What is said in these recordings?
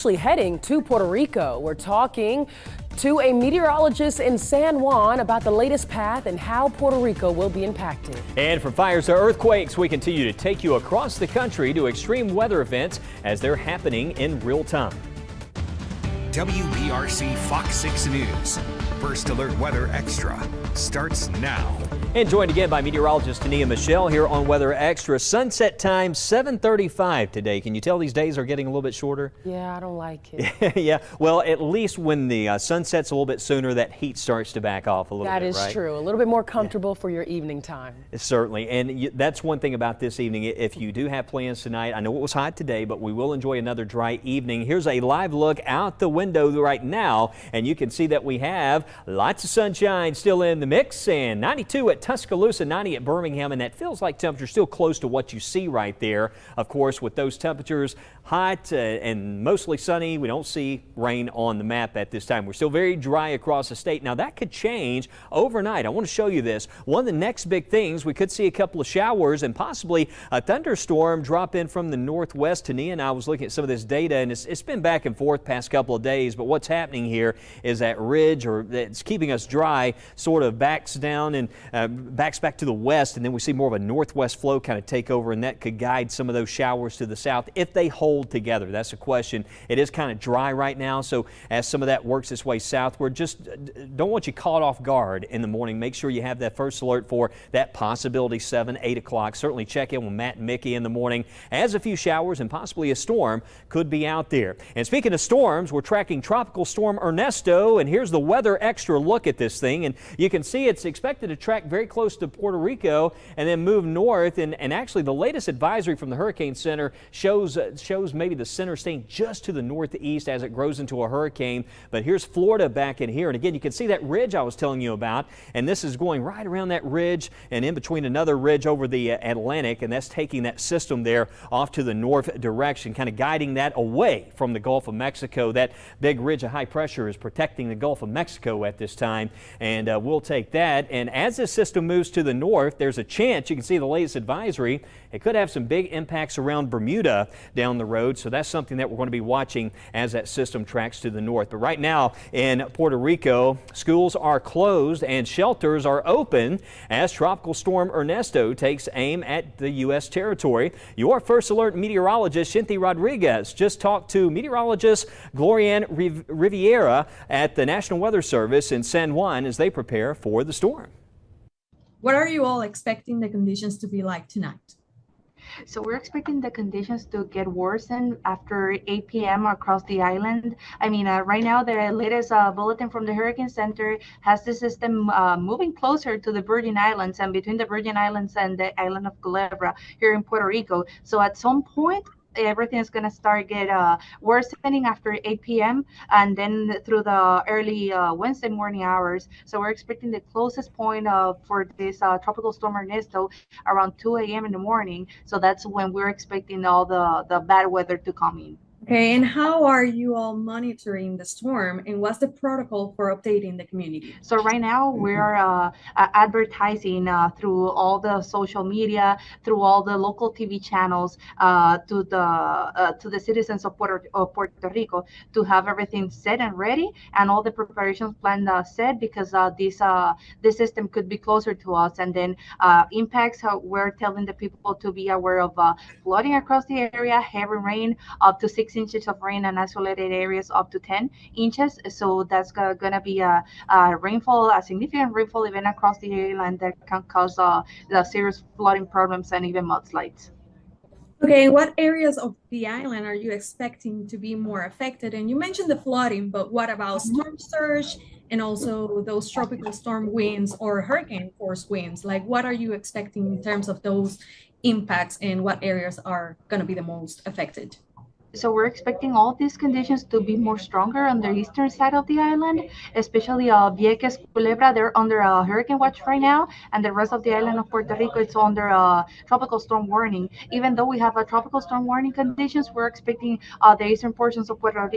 Actually heading to Puerto Rico. We're talking to a meteorologist in San Juan about the latest path and how Puerto Rico will be impacted. And from fires to earthquakes, we continue to take you across the country to extreme weather events as they're happening in real time. WBRC Fox 6 News. First Alert Weather Extra starts now. And joined again by meteorologist Tania Michelle here on Weather Extra. Sunset time 7:35 today. Can you tell these days are getting a little bit shorter? Yeah, I don't like it. Yeah, well, at least when the sun sets a little bit sooner, that heat starts to back off a little bit, That is right? true. A little bit more comfortable for your evening time. Certainly, and that's one thing about this evening. If you do have plans tonight, I know it was hot today, but we will enjoy another dry evening. Here's a live look out the window right now, and you can see that we have lots of sunshine still in the mix, and 92 at Tuscaloosa, 90 at Birmingham, and that feels like temperature still close to what you see right there. Of course, with those temperatures, hot and mostly sunny. We don't see rain on the map at this time. We're still very dry across the state. Now that could change overnight. I want to show you this. One of the next big things, we could see a couple of showers and possibly a thunderstorm drop in from the northwest. Tania and I was looking at some of this data, and it's been back and forth past couple of days, but what's happening here is that ridge, or that's keeping us dry, sort of backs down and backs back to the west, and then we see more of a northwest flow kind of take over, and that could guide some of those showers to the south if they hold together. That's the question. It is kind of dry right now, so as some of that works its way southward, just don't want you caught off guard in the morning. Make sure you have that first alert for that possibility 7, 8 o'clock. Certainly check in with Matt and Mickey in the morning, as a few showers and possibly a storm could be out there. And speaking of storms, we're tracking Tropical Storm Ernesto, and here's the Weather Extra look at this thing, and you can see it's expected to track very close to Puerto Rico and then move north, and actually the latest advisory from the Hurricane Center shows maybe the center staying just to the northeast as it grows into a hurricane. But here's Florida back in here, and again you can see that ridge I was telling you about, and this is going right around that ridge and in between another ridge over the Atlantic, and that's taking that system there off to the north direction, kind of guiding that away from the Gulf of Mexico. That big ridge of high pressure is protecting the Gulf of Mexico at this time, and we'll take that. And as this system moves to the north, there's a chance, you can see the latest advisory, it could have some big impacts around Bermuda down the road, so that's something that we're going to be watching as that system tracks to the north. But right now in Puerto Rico, schools are closed and shelters are open as Tropical Storm Ernesto takes aim at the U.S. territory. Your First Alert meteorologist, Shinty Rodriguez, just talked to meteorologist Glorianne Riviera at the National Weather Service in San Juan as they prepare for the storm. What are you all expecting the conditions to be like tonight? So we're expecting the conditions to get worsened after 8 p.m. across the island. I mean, right now, the latest bulletin from the Hurricane Center has the system moving closer to the Virgin Islands and between the Virgin Islands and the island of Culebra here in Puerto Rico. So at some point, everything is going to start get worsening after 8 p.m. and then through the early Wednesday morning hours. So we're expecting the closest point for this Tropical Storm Ernesto around 2 a.m. in the morning. So that's when we're expecting all the bad weather to come in. Okay, and how are you all monitoring the storm, and what's the protocol for updating the community? So right now we're advertising through all the social media, through all the local TV channels to the citizens of Puerto Rico to have everything set and ready and all the preparations planned set, because this system could be closer to us, and then impacts. We're telling the people to be aware of flooding across the area, heavy rain up to 6 inches of rain, and isolated areas up to 10 inches. So that's going to be a rainfall, a significant rainfall event across the island that can cause the serious flooding problems and even mudslides. Okay, what areas of the island are you expecting to be more affected? And you mentioned the flooding, but what about storm surge and also those tropical storm winds or hurricane force winds? Like, what are you expecting in terms of those impacts, and what areas are going to be the most affected? So we're expecting all these conditions to be more stronger on the eastern side of the island, especially Vieques, Culebra. They're under hurricane watch right now, and the rest of the island of Puerto Rico is under tropical storm warning. Even though we have a tropical storm warning conditions, we're expecting the eastern portions of Puerto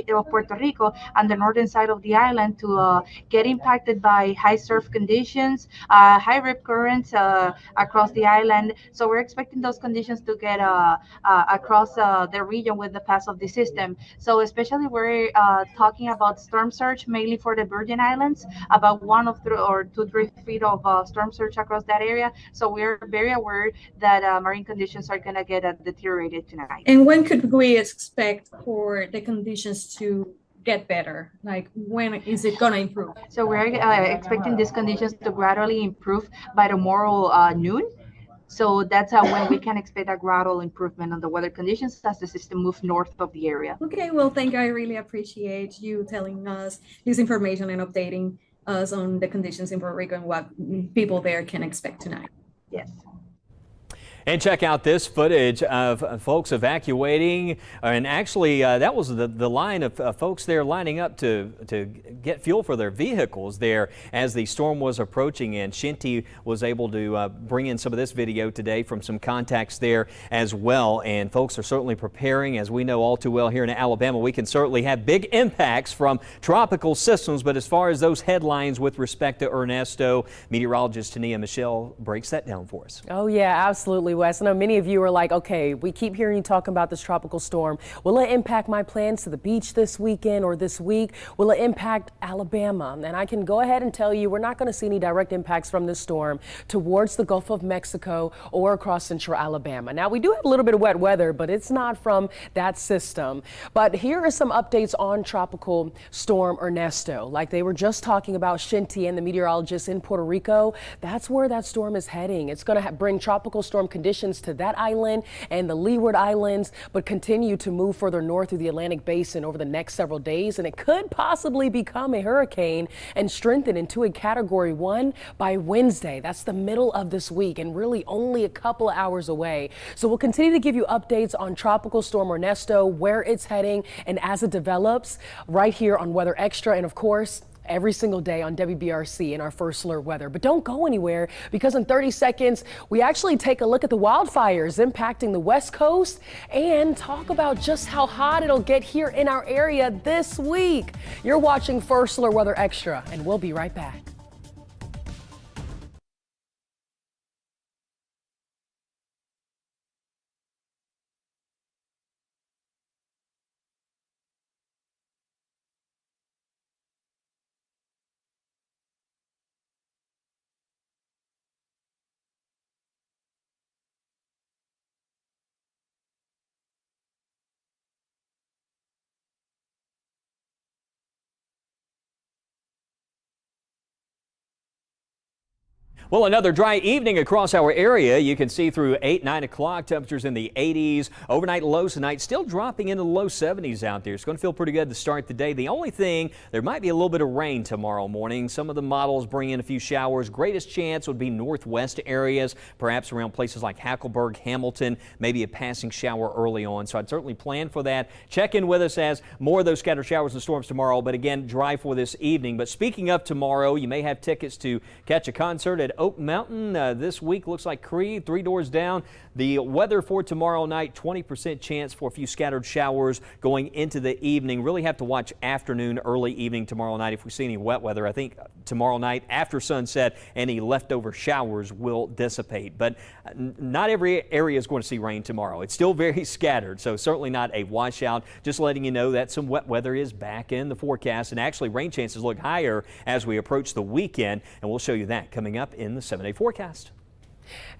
Rico and the northern side of the island to get impacted by high surf conditions, high rip currents across the island. So we're expecting those conditions to get across the region with the past pass of the system. So especially we're talking about storm surge, mainly for the Virgin Islands, about 1 or 2 3 feet of storm surge across that area. So we're very aware that marine conditions are going to get deteriorated tonight. And when could we expect for the conditions to get better? Like, when is it going to improve? So we're expecting these conditions to gradually improve by tomorrow noon. So that's when we can expect a gradual improvement on the weather conditions as the system moves north of the area. Okay, well, thank you. I really appreciate you telling us this information and updating us on the conditions in Puerto Rico and what people there can expect tonight. Yes. And check out this footage of folks evacuating, and actually that was the line of folks there lining up to get fuel for their vehicles there as the storm was approaching. And Shinty was able to bring in some of this video today from some contacts there as well. And folks are certainly preparing. As we know all too well here in Alabama, we can certainly have big impacts from tropical systems. But as far as those headlines with respect to Ernesto, meteorologist Tania Michelle breaks that down for us. Oh yeah, absolutely, Wes. I know many of you are like, okay, we keep hearing you talk about this tropical storm. Will it impact my plans to the beach this weekend or this week? Will it impact Alabama? And I can go ahead and tell you we're not going to see any direct impacts from this storm towards the Gulf of Mexico or across central Alabama. Now, we do have a little bit of wet weather, but it's not from that system. But here are some updates on tropical storm Ernesto. Like they were just talking about, Shinty and the meteorologists in Puerto Rico, that's where that storm is heading. It's going to bring tropical storm conditions to that island and the Leeward Islands, but continue to move further north through the Atlantic Basin over the next several days. And it could possibly become a hurricane and strengthen into a Category 1 by Wednesday. That's the middle of this week and really only a couple of hours away. So we'll continue to give you updates on Tropical Storm Ernesto, where it's heading, and as it develops right here on Weather Extra. And of course, every single day on WBRC in our First Alert Weather. But don't go anywhere, because in 30 seconds, we actually take a look at the wildfires impacting the West Coast and talk about just how hot it'll get here in our area this week. You're watching First Alert Weather Extra, and we'll be right back. Well, another dry evening across our area. You can see through 8, 9 o'clock, temperatures in the 80s. Overnight lows tonight still dropping into the low 70s out there. It's going to feel pretty good to start the day. The only thing, there might be a little bit of rain tomorrow morning. Some of the models bring in a few showers. Greatest chance would be northwest areas, perhaps around places like Hackleburg, Hamilton, maybe a passing shower early on. So I'd certainly plan for that. Check in with us as more of those scattered showers and storms tomorrow. But again, dry for this evening. But speaking of tomorrow, you may have tickets to catch a concert at Oak Mountain. This week looks like Creed, Three Doors Down. The weather for tomorrow night, 20% chance for a few scattered showers going into the evening. Really have to watch afternoon, early evening tomorrow night. If we see any wet weather, I think tomorrow night after sunset, any leftover showers will dissipate. But not every area is going to see rain tomorrow. It's still very scattered, so certainly not a washout. Just letting you know that some wet weather is back in the forecast, and actually rain chances look higher as we approach the weekend, and we'll show you that coming up in the 7-day forecast.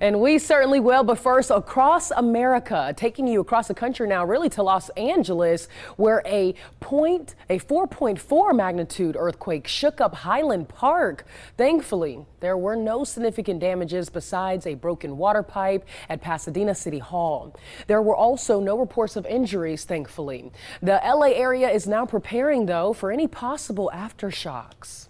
And we certainly will, but first, across America, taking you across the country now, really to Los Angeles, where a 4.4 magnitude earthquake shook up Highland Park. Thankfully, there were no significant damages besides a broken water pipe at Pasadena City Hall. There were also no reports of injuries, thankfully. The LA area is now preparing, though, for any possible aftershocks.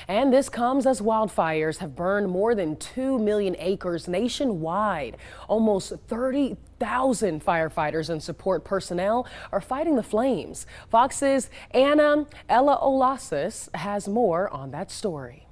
And this comes as wildfires have burned more than 2 million acres nationwide. Almost 30,000 firefighters and support personnel are fighting the flames. Fox's Ella Olasis has more on that story.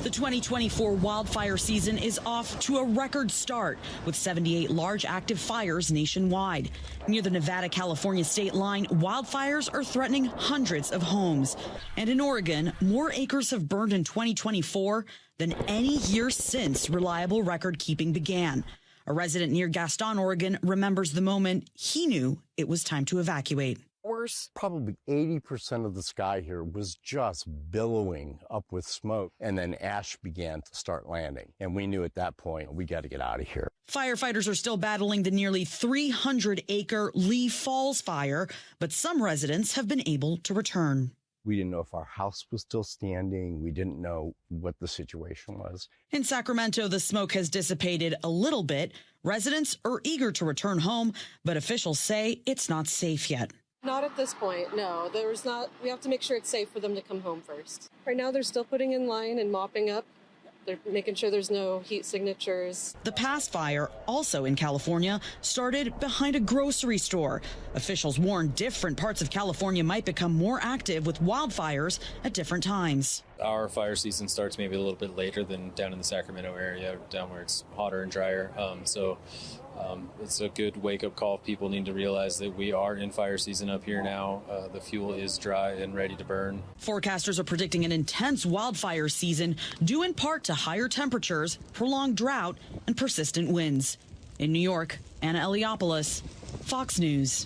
The 2024 wildfire season is off to a record start with 78 large active fires nationwide. Near the Nevada-California state line, wildfires are threatening hundreds of homes. And in Oregon, more acres have burned in 2024 than any year since reliable record keeping began. A resident near Gaston, Oregon, remembers the moment he knew it was time to evacuate. Worse, probably 80% of the sky here was just billowing up with smoke, and then ash began to start landing. And we knew at that point, we got to get out of here. Firefighters are still battling the nearly 300-acre Lee Falls fire, but some residents have been able to return. We didn't know if our house was still standing. We didn't know what the situation was. In Sacramento, the smoke has dissipated a little bit. Residents are eager to return home, but officials say it's not safe yet. Not at this point, no. We have to make sure it's safe for them to come home first. Right now, they're still putting in line and mopping up. They're making sure there's no heat signatures. The past fire, also in California, started behind a grocery store. Officials warn different parts of California might become more active with wildfires at different times. Our fire season starts maybe a little bit later than down in the Sacramento area, down where it's hotter and drier. It's a good wake-up call. People need to realize that we are in fire season up here now. The fuel is dry and ready to burn. Forecasters are predicting an intense wildfire season due in part to higher temperatures, prolonged drought, and persistent winds. In New York, Anna Eliopoulos, Fox News.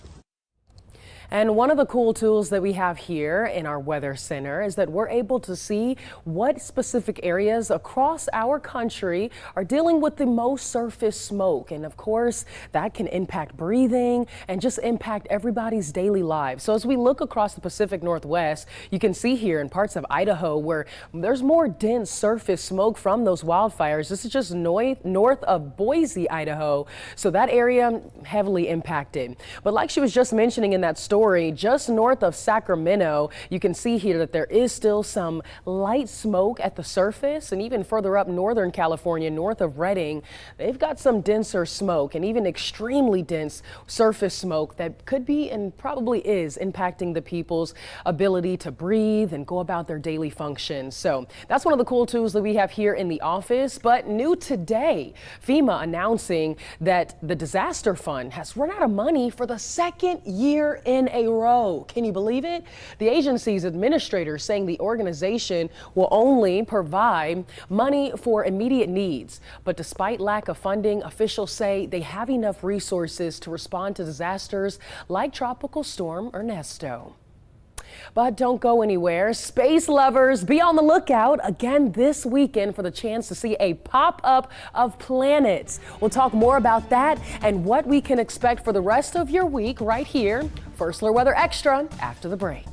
And one of the cool tools that we have here in our weather center is that we're able to see what specific areas across our country are dealing with the most surface smoke. And of course, that can impact breathing and just impact everybody's daily lives. So as we look across the Pacific Northwest, you can see here in parts of Idaho where there's more dense surface smoke from those wildfires. This is just north of Boise, Idaho. So that area heavily impacted. But like she was just mentioning in that story, just north of Sacramento, you can see here that there is still some light smoke at the surface, and even further up Northern California, north of Redding, they've got some denser smoke and even extremely dense surface smoke that could be and probably is impacting the people's ability to breathe and go about their daily functions. So that's one of the cool tools that we have here in the office. But new today, FEMA announcing that the disaster fund has run out of money for the second year in a row. Can you believe it? The agency's administrators saying the organization will only provide money for immediate needs. But despite lack of funding, officials say they have enough resources to respond to disasters like Tropical Storm Ernesto. But don't go anywhere. Space lovers, be on the lookout again this weekend for the chance to see a pop-up of planets. We'll talk more about that and what we can expect for the rest of your week right here. First Alert Weather Extra after the break.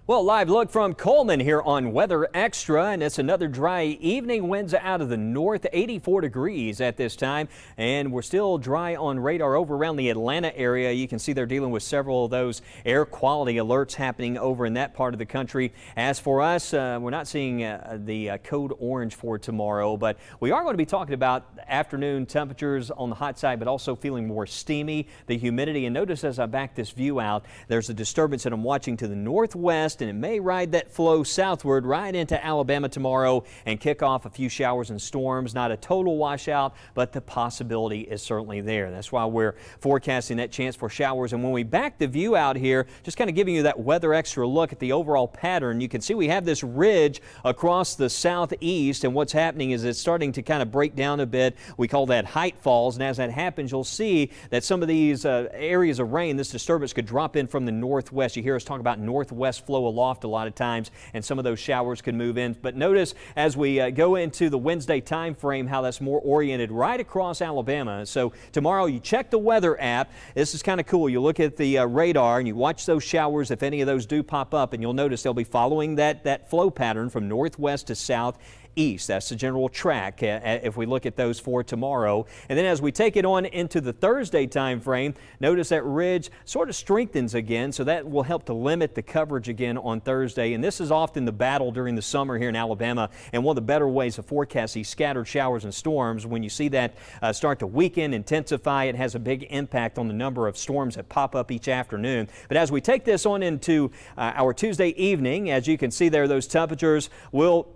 Well, live look from Coleman here on Weather Extra, and it's another dry evening. Winds out of the north, 84 degrees at this time, and we're still dry on radar over around the Atlanta area. You can see they're dealing with several of those air quality alerts happening over in that part of the country. As for us, we're not seeing the code orange for tomorrow, but we are going to be talking about afternoon temperatures on the hot side, but also feeling more steamy, the humidity. And notice as I back this view out, there's a disturbance that I'm watching to the northwest, and it may ride that flow southward right into Alabama tomorrow and kick off a few showers and storms. Not a total washout, but the possibility is certainly there. That's why we're forecasting that chance for showers. And when we back the view out here, just kind of giving you that Weather Extra look at the overall pattern, you can see we have this ridge across the southeast, and what's happening is it's starting to kind of break down a bit. We call that height falls, and as that happens, you'll see that some of these areas of rain, this disturbance could drop in from the northwest. You hear us talk about northwest flow aloft a lot of times, and some of those showers could move in. But notice as we go into the Wednesday time frame how that's more oriented right across Alabama. So tomorrow you check the weather app. This is kind of cool. You look at the radar and you watch those showers if any of those do pop up, and you'll notice they'll be following that flow pattern from northwest to south east. That's the general track if we look at those for tomorrow. And then as we take it on into the Thursday time frame, notice that ridge sort of strengthens again, so that will help to limit the coverage again on Thursday. And this is often the battle during the summer here in Alabama, and one of the better ways to forecast these scattered showers and storms. When you see that start to weaken, intensify, it has a big impact on the number of storms that pop up each afternoon. But as we take this on into our Tuesday evening, as you can see there, those temperatures will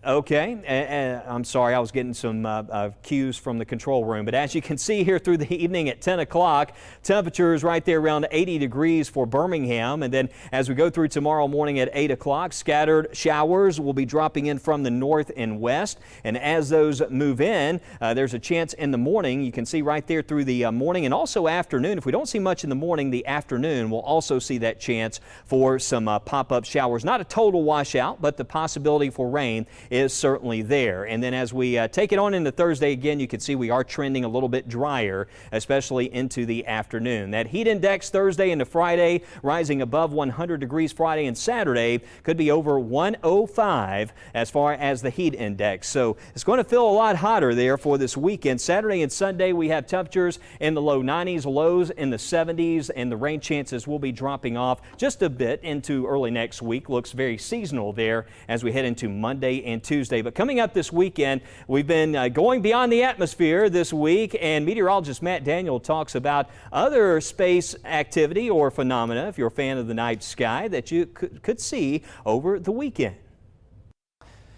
I'm sorry, I was getting some cues from the control room. But as you can see here through the evening at 10 o'clock, temperatures right there around 80 degrees for Birmingham. And then as we go through tomorrow morning at 8 o'clock, scattered showers will be dropping in from the north and west. And as those move in, there's a chance in the morning. You can see right there through the morning and also afternoon. If we don't see much in the morning, the afternoon we'll also see that chance for some pop-up showers. Not a total washout, but the possibility for rain is certainly there. And then as we take it on into Thursday again, you can see we are trending a little bit drier, especially into the afternoon. That heat index Thursday into Friday rising above 100 degrees Friday and Saturday could be over 105 as far as the heat index. So it's going to feel a lot hotter there for this weekend. Saturday and Sunday we have temperatures in the low 90s, lows in the 70s, and the rain chances will be dropping off just a bit into early next week. Looks very seasonal there as we head into Monday and Tuesday. But coming up this weekend, we've been going beyond the atmosphere this week, and meteorologist Matt Daniel talks about other space activity or phenomena, if you're a fan of the night sky, that you could see over the weekend.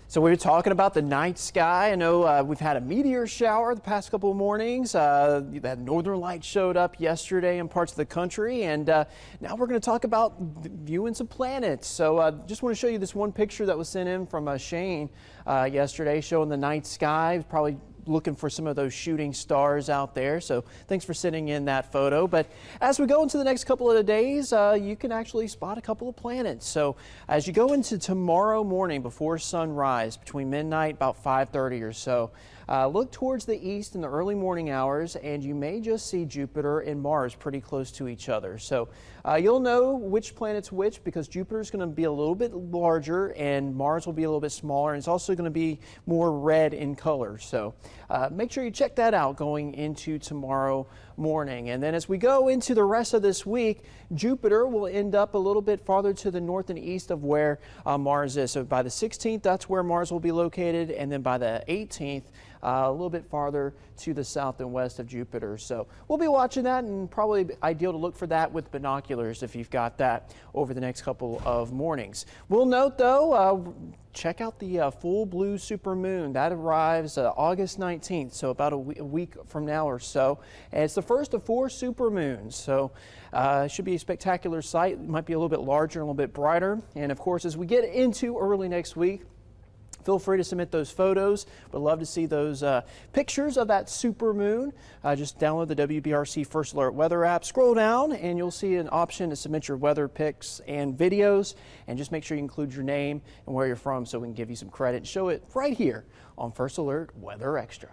So we were talking about the night sky. I know we've had a meteor shower the past couple of mornings. That northern light showed up yesterday in parts of the country, and now we're going to talk about viewing some planets. So just want to show you this one picture that was sent in from Shane yesterday showing the night sky. Probably looking for some of those shooting stars out there. So thanks for sending in that photo. But as we go into the next couple of days, you can actually spot a couple of planets. So as you go into tomorrow morning before sunrise, between midnight, about 5:30 or so, look towards the east in the early morning hours, and you may just see Jupiter and Mars pretty close to each other. So you'll know which planet's which because Jupiter's going to be a little bit larger and Mars will be a little bit smaller, and it's also going to be more red in color. So make sure you check that out going into tomorrow morning. And then as we go into the rest of this week, Jupiter will end up a little bit farther to the north and east of where Mars is. So by the 16th, that's where Mars will be located, and then by the 18th, a little bit farther to the south and west of Jupiter. So we'll be watching that, and probably ideal to look for that with binoculars if you've got that over the next couple of mornings. We'll note though, check out the full blue supermoon. That arrives August 19th, so about a week from now or so. And it's the first of 4 supermoons, so it should be a spectacular sight. It might be a little bit larger, a little bit brighter. And of course, as we get into early next week, feel free to submit those photos. Would love to see those pictures of that supermoon. Just download the WBRC First Alert weather app. Scroll down and you'll see an option to submit your weather pics and videos. And just make sure you include your name and where you're from so we can give you some credit and show it right here on First Alert Weather Extra.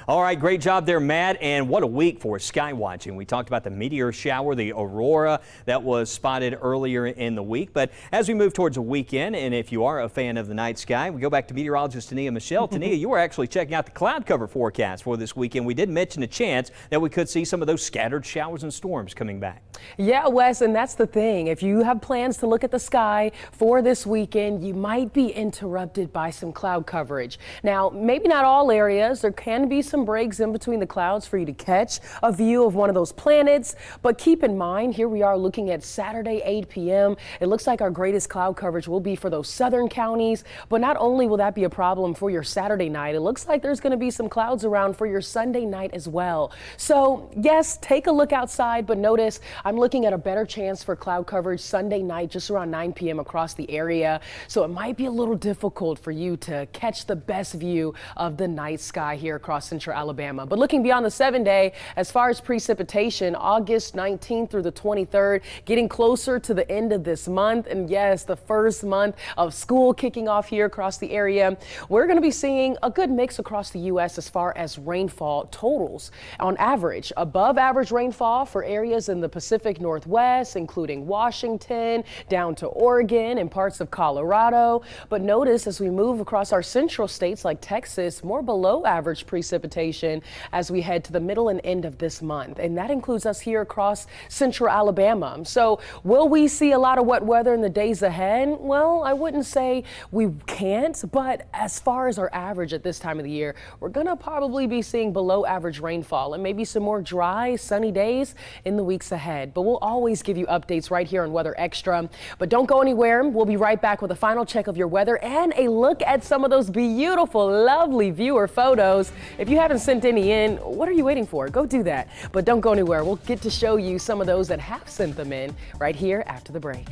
All right, great job there, Matt. And what a week for sky watching. We talked about the meteor shower, the aurora that was spotted earlier in the week. But as we move towards a weekend, and if you are a fan of the night sky, we go back to meteorologist Tania Michelle. Tania, you were actually checking out the cloud cover forecast for this weekend. We did mention a chance that we could see some of those scattered showers and storms coming back. Yeah, Wes, and that's the thing. If you have plans to look at the sky for this weekend, you might be interrupted by some cloud coverage. Now, maybe not all areas. There can be some breaks in between the clouds for you to catch a view of one of those planets. But keep in mind, here we are looking at Saturday, 8 p.m. It looks like our greatest cloud coverage will be for those southern counties. But not only will that be a problem for your Saturday night, it looks like there's going to be some clouds around for your Sunday night as well. So yes, take a look outside, but notice I'm looking at a better chance for cloud coverage Sunday night, just around 9 p.m. across the area. So it might be a little difficult for you to catch the best view of the night sky here across central Alabama. But looking beyond the 7-day, as far as precipitation, August 19th through the 23rd, getting closer to the end of this month. And yes, the first month of school kicking off here across the area. We're going to be seeing a good mix across the U.S. as far as rainfall totals. On average, above average rainfall for areas in the Pacific Northwest, including Washington, down to Oregon and parts of Colorado. But notice as we move across our central states like Texas, more below average precipitation as we head to the middle and end of this month. And that includes us here across central Alabama. So will we see a lot of wet weather in the days ahead? Well, I wouldn't say we can't, but as far as our average at this time of the year, we're going to probably be seeing below average rainfall and maybe some more dry, sunny days in the weeks ahead. But we'll always give you updates right here on Weather Extra. But don't go anywhere. We'll be right back with a final check of your weather and a look at some of those beautiful, lovely viewer photos. If you haven't sent any in, what are you waiting for? Go do that. But don't go anywhere. We'll get to show you some of those that have sent them in right here after the break.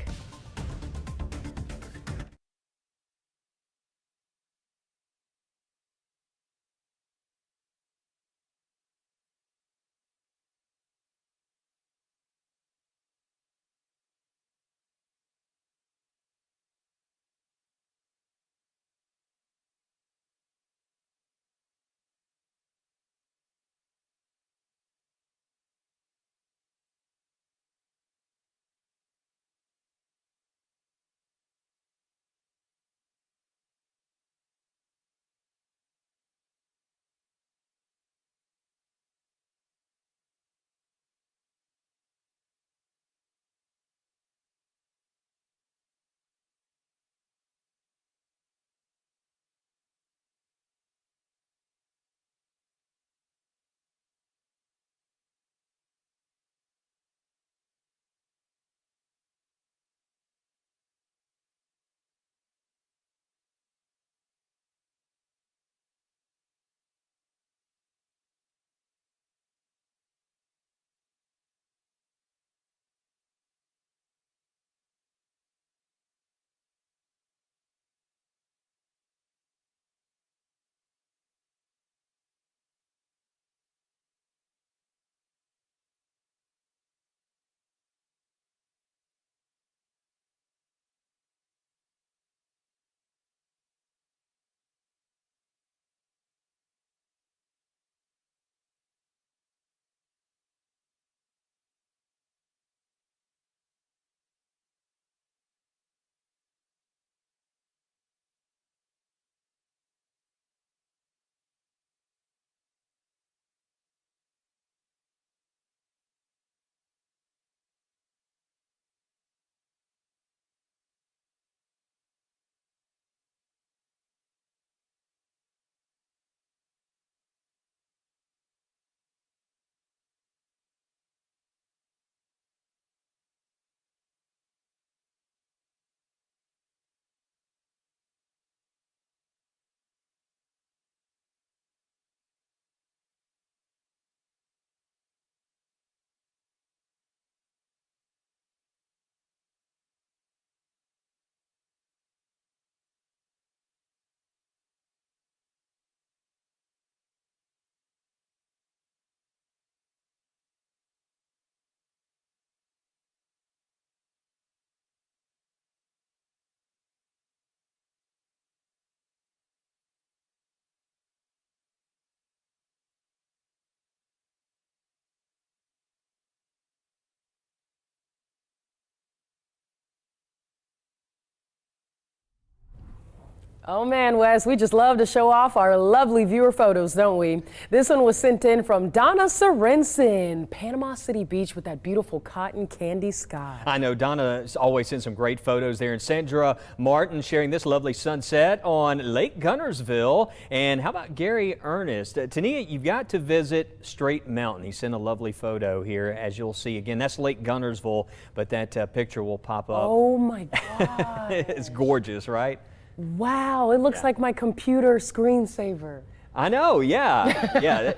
Oh man, Wes, we just love to show off our lovely viewer photos, don't we? This one was sent in from Donna Sorensen, Panama City Beach with that beautiful cotton candy sky. I know Donna always sends some great photos there, and Sandra Martin sharing this lovely sunset on Lake Gunnersville. And how about Gary Ernest? Tania, you've got to visit Straight Mountain. He sent a lovely photo here, as you'll see. Again, that's Lake Gunnersville, but that picture will pop up. Oh my God. It's gorgeous, right? Wow, it looks like my computer screensaver. I know, yeah.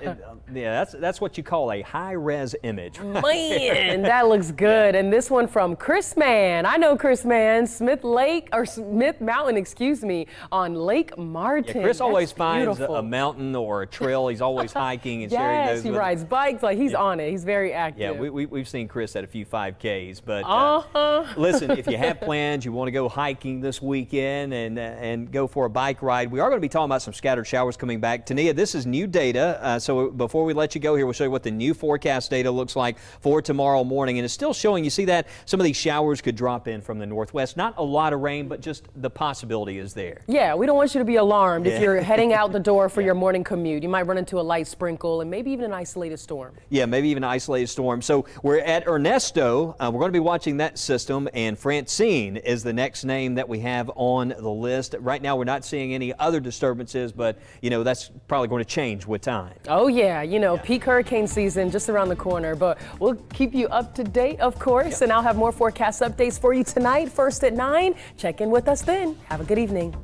Yeah, that's what you call a high-res image. Man, that looks good. And this one from Chris Mann. I know Chris Mann, Smith Mountain, excuse me, on Lake Martin. Yeah, Chris always That's finds beautiful. a mountain or a trail. He's always hiking and sharing those. Yes, he with rides bikes. Like he's on it. He's very active. Yeah, we've seen Chris at a few 5Ks. But listen, if you have plans, you want to go hiking this weekend and go for a bike ride, we are going to be talking about some scattered showers coming back. Tania, this is new data. So before we let you go here, we'll show you what the new forecast data looks like for tomorrow morning. And it's still showing, you see that some of these showers could drop in from the northwest. Not a lot of rain, but just the possibility is there. Yeah, we don't want you to be alarmed if you're heading out the door for your morning commute. You might run into a light sprinkle and maybe even an isolated storm. Yeah, maybe even an isolated storm. So we're at Ernesto. We're going to be watching that system, and Francine is the next name that we have on the list. Right now, we're not seeing any other disturbances, but, you know, that's probably going to change with time. Oh yeah, you know, peak hurricane season just around the corner, but we'll keep you up to date, of course, and I'll have more forecast updates for you tonight, first at 9. Check in with us then. Have a good evening.